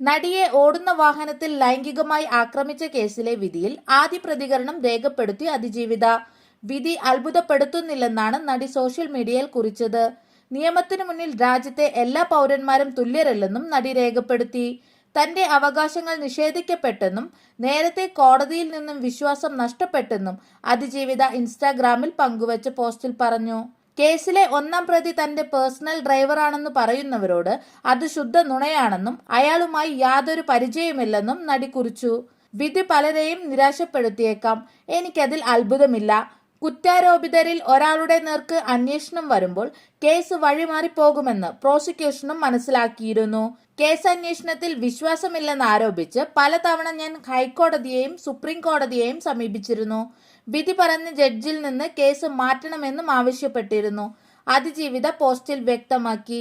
നടിയെ ഓടുന്ന വാഹനത്തിൽ ലൈംഗികമായി ആക്രമിച്ച കേസിലെ വിധിയിൽ ആദ്യ പ്രതികരണം രേഖപ്പെടുത്തി അതിജീവിത. വിധി അത്ഭുതപ്പെടുത്തുന്നില്ലെന്നാണ് നടി സോഷ്യൽ മീഡിയയിൽ കുറിച്ചത്. നിയമത്തിനു മുന്നിൽ രാജ്യത്തെ എല്ലാ പൗരന്മാരും തുല്യരല്ലെന്നും നടി രേഖപ്പെടുത്തി. തന്റെ അവകാശങ്ങൾ നിഷേധിക്കപ്പെട്ടെന്നും നേരത്തെ കോടതിയിൽ നിന്നും വിശ്വാസം നഷ്ടപ്പെട്ടെന്നും അതിജീവിത ഇൻസ്റ്റാഗ്രാമിൽ പങ്കുവച്ച പോസ്റ്റിൽ പറഞ്ഞു. കേസിലെ ഒന്നാം പ്രതി തന്റെ പേഴ്സണൽ ഡ്രൈവറാണെന്ന് പറയുന്നവരോട് അത് ശുദ്ധ നുണയാണെന്നും അയാളുമായി യാതൊരു പരിചയമില്ലെന്നും നടി കുറിച്ചു. വിധി പലരെയും നിരാശപ്പെടുത്തിയേക്കാം. എനിക്കതിൽ അത്ഭുതമില്ല. കുറ്റാരോപിതരിൽ ഒരാളുടെ നേർക്ക് അന്വേഷണം വരുമ്പോൾ കേസ് വഴിമാറിപ്പോകുമെന്ന് പ്രോസിക്യൂഷനും മനസ്സിലാക്കിയിരുന്നു. കേസ് അന്വേഷണത്തിൽ വിശ്വാസമില്ലെന്ന് ആരോപിച്ച് പലതവണ ഞാൻ ഹൈക്കോടതിയെയും സുപ്രീം കോടതിയെയും സമീപിച്ചിരുന്നു. വിധി പറഞ്ഞ ജഡ്ജിൽ നിന്ന് കേസ് മാറ്റണമെന്നും ആവശ്യപ്പെട്ടിരുന്നു. അതിജീവിത പോസ്റ്റിൽ വ്യക്തമാക്കി.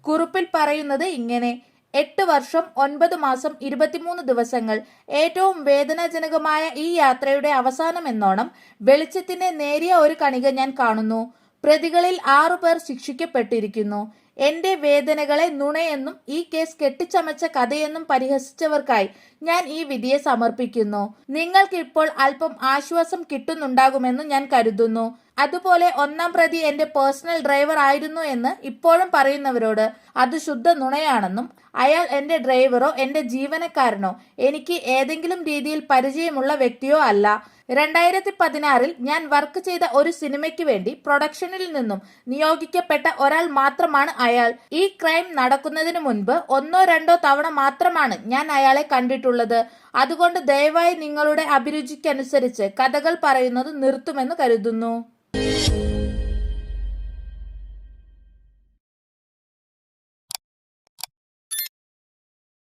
കുറിപ്പിൽ പറയുന്നത് ഇങ്ങനെ: 8 വർഷം 9 മാസം 23 ദിവസങ്ങൾ. ഏറ്റവും വേദനാജനകമായ ഈ യാത്രയുടെ അവസാനമെന്നോണം വെളിച്ചത്തിന്റെ നേരിയ ഒരു കണിക ഞാൻ കാണുന്നു. പ്രതികളിൽ 6 പേർ ശിക്ഷിക്കപ്പെട്ടിരിക്കുന്നു. എന്റെ വേദനകളെ നുണയെന്നും ഈ കേസ് കെട്ടിച്ചമച്ച കഥയെന്നും പരിഹസിച്ചവർക്കായി ഞാൻ ഈ വിധിയെ സമർപ്പിക്കുന്നു. നിങ്ങൾക്കിപ്പോൾ അല്പം ആശ്വാസം കിട്ടുന്നുണ്ടാകുമെന്ന് ഞാൻ കരുതുന്നു. അതുപോലെ ഒന്നാം പ്രതി എന്റെ പേഴ്സണൽ ഡ്രൈവർ ആയിരുന്നു എന്ന് ഇപ്പോഴും പറയുന്നവരോട് അത് ശുദ്ധ നുണയാണെന്നും അയാൾ എന്റെ ഡ്രൈവറോ എന്റെ ജീവനക്കാരനോ എനിക്ക് ഏതെങ്കിലും രീതിയിൽ പരിചയമുള്ള വ്യക്തിയോ അല്ല. 2016 ഞാൻ വർക്ക് ചെയ്ത ഒരു സിനിമയ്ക്ക് വേണ്ടി പ്രൊഡക്ഷനിൽ നിന്നും നിയോഗിക്കപ്പെട്ട ഒരാൾ മാത്രമാണ് അയാൾ. ഈ ക്രൈം നടക്കുന്നതിന് മുൻപ് 1-2 തവണ മാത്രമാണ് ഞാൻ അയാളെ കണ്ടിട്ടുള്ളത്. അതുകൊണ്ട് ദയവായി നിങ്ങളുടെ അഭിരുചിക്കനുസരിച്ച് കഥകൾ പറയുന്നത് നിർത്തുമെന്ന് കരുതുന്നു.